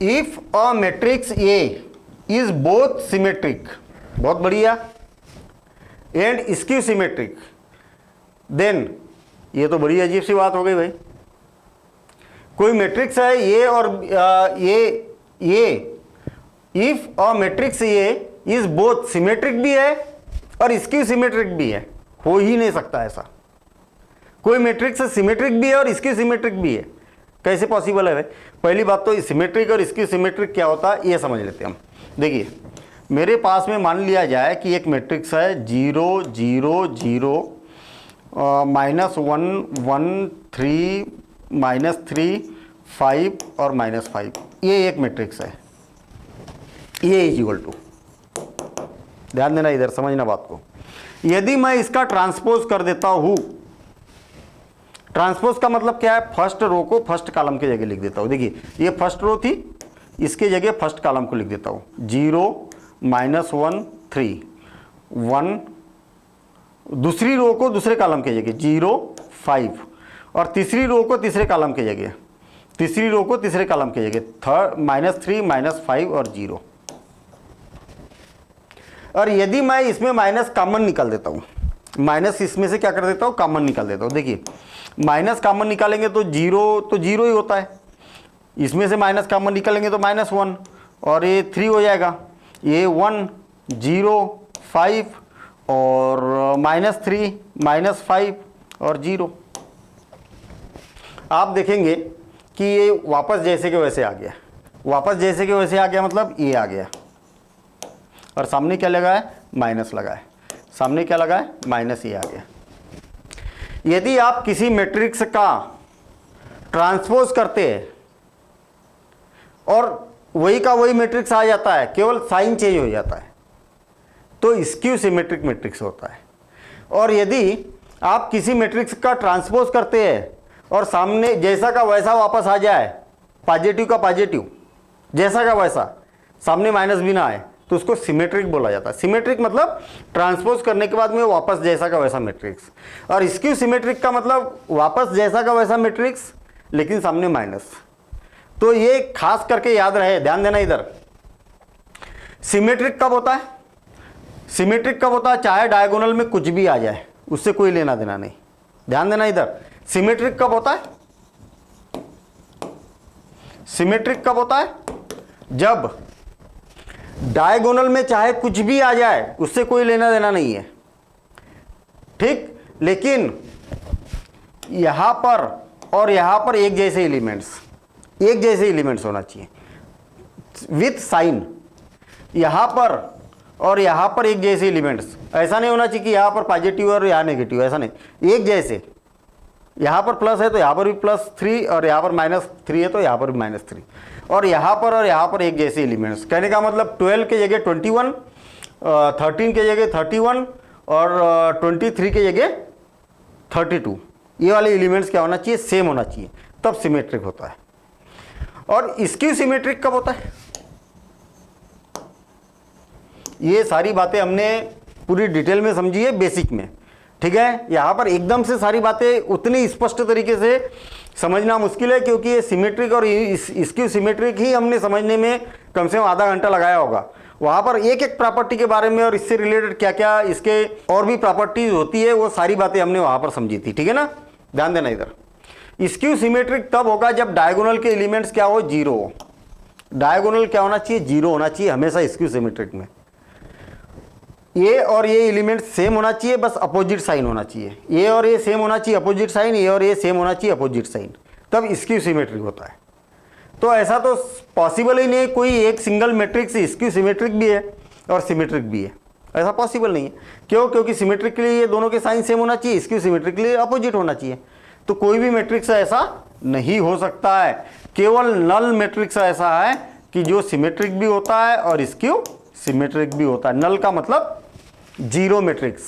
If a matrix A is both symmetric, बहुत बढ़िया, and skew symmetric, then, ये तो बड़ी अजीब सी बात हो गई भाई। कोई मैट्रिक्स है ये और ये if a matrix A is both symmetric भी है और स्क्यू सिमेट्रिक भी है, हो ही नहीं सकता ऐसा। कोई मैट्रिक्स सिमेट्रिक भी है और स्क्यू सिमेट्रिक भी है, कैसे पॉसिबल है भाई? पहली बात तो सिमेट्रिक और स्क्यू सिमेट्रिक क्या होता है ये समझ लेते हैं हम। देखिए, मेरे पास में मान लिया जाए कि एक मैट्रिक्स है 0 0 0 -1 1 3 -3 5 और -5, ये एक मैट्रिक्स है। ये इज इक्वल टू, ध्यान देना इधर, समझना बात को। यदि मैं इसका ट्रांसपोज कर देता हूं, ट्रांसपोज का मतलब क्या है? फर्स्ट रो को फर्स्ट कॉलम की जगह लिख देता हूं। देखिए, ये फर्स्ट रो थी, इसके जगह फर्स्ट कॉलम को लिख देता हूं। 0 -1 3 1, दूसरी रो को दूसरे कॉलम की जगह 0 5, और तीसरी रो को तीसरे कॉलम की जगह, तीसरी रो को तीसरे कॉलम की जगह -3 -5 और 0। और यदि मैं इसमें माइनस कॉमन निकाल देता हूं, माइनस इसमें से क्या कर देता हूं, कॉमन निकाल देता हूं। देखिए, माइनस कॉमन निकालेंगे तो जीरो ही होता है, इसमें से माइनस कॉमन निकालेंगे तो -1 और ये 3 हो जाएगा, ये 1 0 5 और -3 -5 और 0। आप देखेंगे कि ये वापस जैसे के वैसे आ गया, वापस जैसे के वैसे आ गया, मतलब ये आ गया, और सामने क्या लगा है? माइनस लगा है, सामने क्या लगा है? माइनस, ये आ गया। यदि आप किसी मैट्रिक्स का ट्रांसपोज करते हैं और वही का वही मैट्रिक्स आ जाता है, केवल साइन चेंज हो जाता है, तो स्क्यू सिमेट्रिक मैट्रिक्स होता है। और यदि आप किसी मैट्रिक्स का ट्रांसपोज करते हैं और सामने जैसा का वैसा वापस आ जाए, पॉजिटिव का पॉजिटिव, जैसा का वैसा, सामने माइनस भी ना आए, तो उसको सिमेट्रिक बोला जाता है। सिमेट्रिक मतलब ट्रांसपोज करने के बाद में वापस जैसा का वैसा मैट्रिक्स। और स्क्यू सिमेट्रिक का मतलब वापस जैसा का वैसा मैट्रिक्स लेकिन सामने माइनस। तो ये खास करके याद रहे, ध्यान देना इधर। सिमेट्रिक कब होता है? सिमेट्रिक कब होता है? चाहे डायगोनल में कुछ भी आ जाए, उससे कोई लेना देना नहीं। ध्यान देना इधर, सिमेट्रिक कब होता है? सिमेट्रिक कब होता है? जब डायगोनल में चाहे कुछ भी आ जाए, उससे कोई लेना देना नहीं है, ठीक। लेकिन यहां पर और यहां पर एक जैसे एलिमेंट्स, एक जैसे एलिमेंट्स होना चाहिए विथ साइन। यहां पर और यहां पर एक जैसे एलिमेंट्स, ऐसा नहीं होना चाहिए कि यहां पर पॉजिटिव और यहां नेगेटिव, ऐसा नहीं, एक जैसे। यहां पर प्लस है तो यहां पर भी +3 और यहां पर -3 है तो यहां पर भी -3, और यहां पर एक जैसे एलिमेंट्स। कहने का मतलब 12 के जगह 21, 13 के जगह 31 और 23 के जगह 32, ये वाले एलिमेंट्स क्या होना चाहिए? सेम होना चाहिए, तब सिमेट्रिक होता है। और स्क्यू सिमेट्रिक कब होता है? ये सारी बातें हमने पूरी डिटेल में समझी है बेसिक में, ठीक है। यहां पर एकदम से सारी बातें उतनी स्पष्ट तरीके से समझना मुश्किल है, क्योंकि ये सिमेट्रिक और स्क्यू सिमेट्रिक ही हमने समझने में कम से कम आधा घंटा लगाया होगा। वहां पर एक एक प्रॉपर्टी के बारे में और इससे रिलेटेड क्या क्या इसके और भी प्रॉपर्टीज होती है, वो सारी बातें हमने वहां पर समझी थी, ठीक है ना। ध्यान देना इधर। स्क्यू सिमेट्रिक तब होगा जब डायगोनल के एलिमेंट्स क्या हो? 0 हो। डायगोनल क्या होना चाहिए? 0 होना चाहिए हमेशा स्क्यू सिमेट्रिक में। ये और ये एलिमेंट सेम होना चाहिए, बस अपोजिट साइन होना चाहिए। ये और ये सेम होना चाहिए, अपोजिट साइन, ये और ये सेम होना चाहिए, अपोजिट साइन, तब स्क्यू सिमेट्रिक होता है। तो ऐसा तो पॉसिबल ही नहीं, कोई एक सिंगल मैट्रिक्स स्क्यू सिमेट्रिक भी है और सिमेट्रिक भी है, ऐसा पॉसिबल नहीं है। क्यों? क्योंकि सिमेट्रिक के लिए ये दोनों के साइन सेम होना चाहिए, स्क्यू सिमेट्रिक के लिए अपोजिट होना चाहिए। तो कोई भी मैट्रिक्स ऐसा नहीं हो सकता है। केवल नल मैट्रिक्स ऐसा है कि जो सिमेट्रिक भी होता है और स्क्यू सिमेट्रिक भी होता है। नल का मतलब 0 मैट्रिक्स।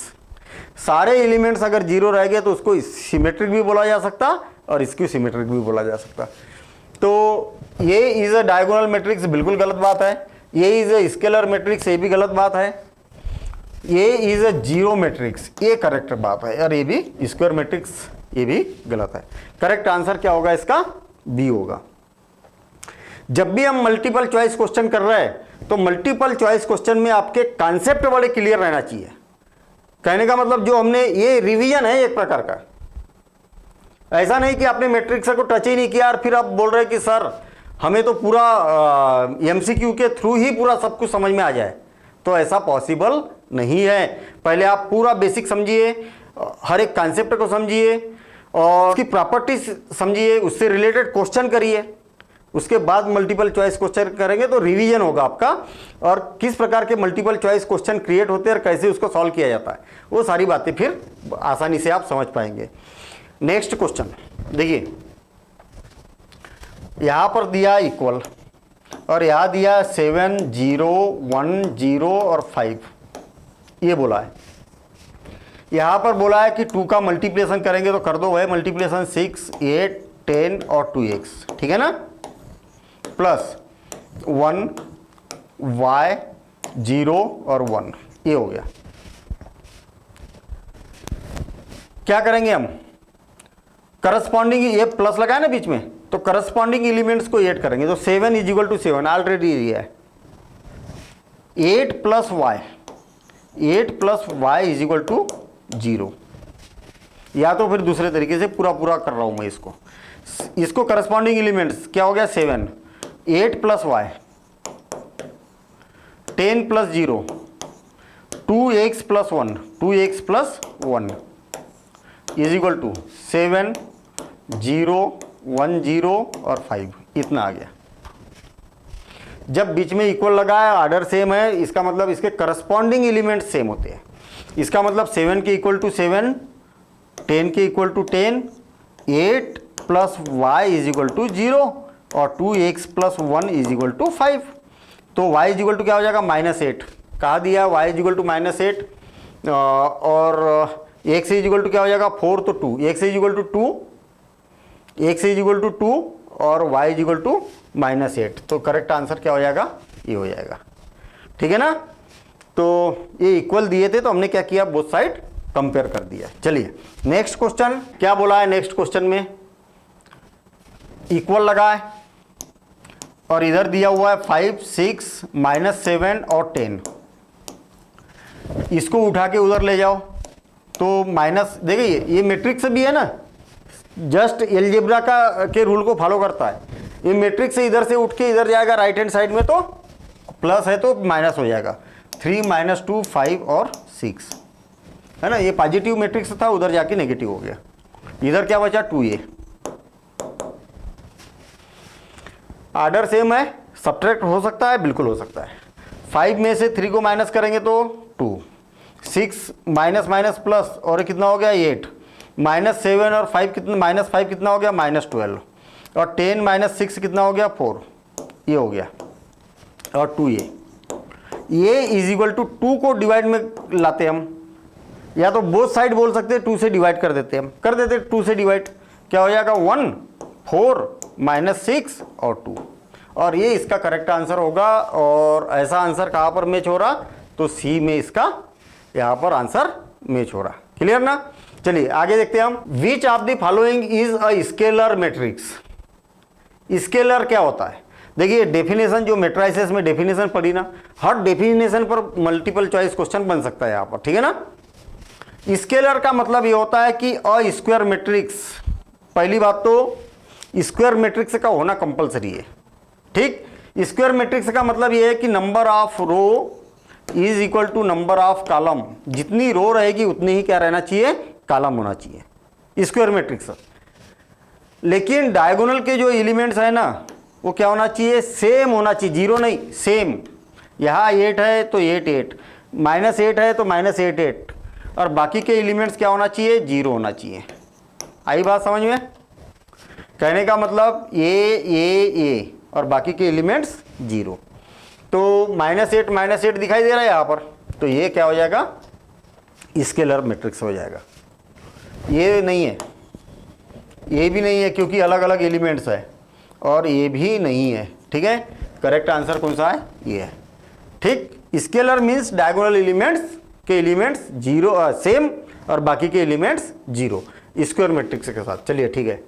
सारे एलिमेंट्स अगर 0 रह गए तो उसको सिमेट्रिक भी बोला जा सकता और स्क्यू सिमेट्रिक भी बोला जा सकता। तो ये इज अ डायगोनल मैट्रिक्स, बिल्कुल गलत बात है। ये इज अ स्केलर मैट्रिक्स, ये भी गलत बात है। ये इज अ 0 मैट्रिक्स, ये करेक्ट बात है। और ये भी स्क्वायर मैट्रिक्स, ये भी गलत है। करेक्ट आंसर क्या होगा इसका? बी होगा। जब भी हम मल्टीपल चॉइस क्वेश्चन कर रहे हैं तो मल्टीपल चॉइस क्वेश्चन में आपके कॉन्सेप्ट बड़े क्लियर रहना चाहिए। कहने का मतलब जो हमने, ये रिवीजन है एक प्रकार का। ऐसा नहीं कि आपने मैट्रिक्स को टच ही नहीं किया और फिर आप बोल रहे हैं कि सर हमें तो पूरा एमसीक्यू के थ्रू ही पूरा सब कुछ समझ में आ जाए, तो ऐसा पॉसिबल नहीं है। पहले आप पूरा बेसिक समझिए, हर एक कॉन्सेप्ट को समझिए और उसकी प्रॉपर्टीज समझिए, उससे रिलेटेड क्वेश्चन करिए, उसके बाद मल्टीपल चॉइस क्वेश्चन करेंगे तो रिवीजन होगा आपका, और किस प्रकार के मल्टीपल चॉइस क्वेश्चन क्रिएट होते हैं और कैसे उसको सॉल्व किया जाता है, वो सारी बातें फिर आसानी से आप समझ पाएंगे। नेक्स्ट क्वेश्चन देखिए, यहां पर दिया इक्वल और यहां दिया 7 0 1 0 और 5, ये बोला है। यहां पर बोला है कि 2 का मल्टीप्लिकेशन करेंगे तो कर दो भाई मल्टीप्लिकेशन 6 8 10 और 2x, ठीक है ना, प्लस 1 y 0 और 1, ये हो गया। क्या करेंगे हम, करस्पॉन्डिंग, ये प्लस लगा है ना बीच में, तो करस्पॉन्डिंग एलिमेंट्स को ऐड करेंगे। तो 7 = 7 ऑलरेडी दिया है, 8 + y 8 + y = 0, या तो फिर दूसरे तरीके से पूरा कर रहा हूं मैं इसको करस्पॉन्डिंग एलिमेंट्स क्या हो गया, 7 8 + y 10 + 0 2x + 1 2x + 1 = 7 0 1 0 और 5, इतना आ गया। जब बीच में इक्वल लगा है, ऑर्डर सेम है, इसका मतलब इसके करस्पॉन्डिंग एलिमेंट सेम होते हैं। इसका मतलब 7 के इक्वल टू 7, 10 के इक्वल टू 10, 8 + y = 0 और 2x + 1 = 5। तो y = क्या हो जाएगा, -8, कहा दिया y = -8, और x = क्या हो जाएगा 4, तो 2, x = 2, x = 2 और y = -8, तो करेक्ट आंसर क्या हो जाएगा, ये हो जाएगा, ठीक है ना। तो ये इक्वल दिए थे तो हमने क्या किया, बोथ साइड कंपेयर कर दिया। चलिए नेक्स्ट क्वेश्चन क्या बोला है, नेक्स्ट क्वेश्चन में इक्वल लगा है और इधर दिया हुआ है 5 6 -7 और 10, इसको उठा के उधर ले जाओ तो माइनस, देखिए ये मैट्रिक्स भी है ना, जस्ट एलजेब्रा के रूल को फॉलो करता है। ये मैट्रिक्स से इधर से उठ के इधर जाएगा राइट हैंड साइड में, तो प्लस है तो माइनस हो जाएगा, 3 - 2 5 और 6 है ना। ये पॉजिटिव मैट्रिक्स था, उधर जाके नेगेटिव हो गया। इधर क्या बचा, 2a, ऑर्डर सेम है, सब्ट्रैक्ट हो सकता है, बिल्कुल हो सकता है। 5 में से 3 को माइनस करेंगे तो 2, 6 माइनस प्लस और कितना हो गया 8, -7 और 5 कितना, -5 कितना हो गया -12 और 10 - 6 कितना हो गया 4, ये हो गया, और 2a, ये = 2 को डिवाइड में लाते हम, या तो बोथ साइड बोल सकते हैं 2 से डिवाइड कर देते हम, कर देते 2 से डिवाइड, क्या हो जाएगा 1 4 -6 और 2, और ये इसका करेक्ट आंसर होगा। और ऐसा आंसर कहाँ पर मैच हो रहा, तो सी में इसका यहाँ पर आंसर मैच हो रहा। क्लियर ना। चलिए आगे देखते हैं हम, which of the following is a scalar matrix. Scalar क्या होता है, देखिए डेफिनेशन, जो मैट्रिसेस में डेफिनेशन पढ़ी ना, हर डेफिनेशन पर मल्टीपल चॉइस क्वेश्चन बन सकता है यहाँ पर, ठीक है ना। स्केलर का मतलब ये होता है कि अ स्क्वायर मैट्रिक्स, पहली बात तो स्क्वायर मैट्रिक्स का होना कंपलसरी है, ठीक। स्क्वायर मैट्रिक्स का मतलब ये है कि number of row is = number of column, जितनी रो रहेगी उतनी ही क्या रहना चाहिए, कॉलम होना चाहिए स्क्वायर मैट्रिक्स। लेकिन डायगोनल के जो एलिमेंट्स है ना, वो क्या होना चाहिए, सेम होना चाहिए, 0 नहीं, सेम। यहाँ 8 है तो 8 8, -8 है तो -8 8, और बाकी के एलिमेंट्स क्या होना चाहिए, 0 होना चाहिए। आई बात समझ में, कहने का मतलब ए और बाकी के एलिमेंट्स 0। तो -8 दिखाई दे रहा है यहाँ पर, तो ये क्या हो जाएगा, स्केलर मैट्रिक्स हो जाएगा। ये नहीं है, ये भी नहीं है क्योंकि अलग अलग एलिमेंट्स है, और ये भी नहीं है, ठीक है। करेक्ट आंसर कौन सा है, ये है, ठीक। स्केलर मीन्स डायगोनल एलिमेंट्स के एलिमेंट्स 0 सेम और बाकी के एलिमेंट्स 0 स्क्वायर मैट्रिक्स के साथ। चलिए ठीक है।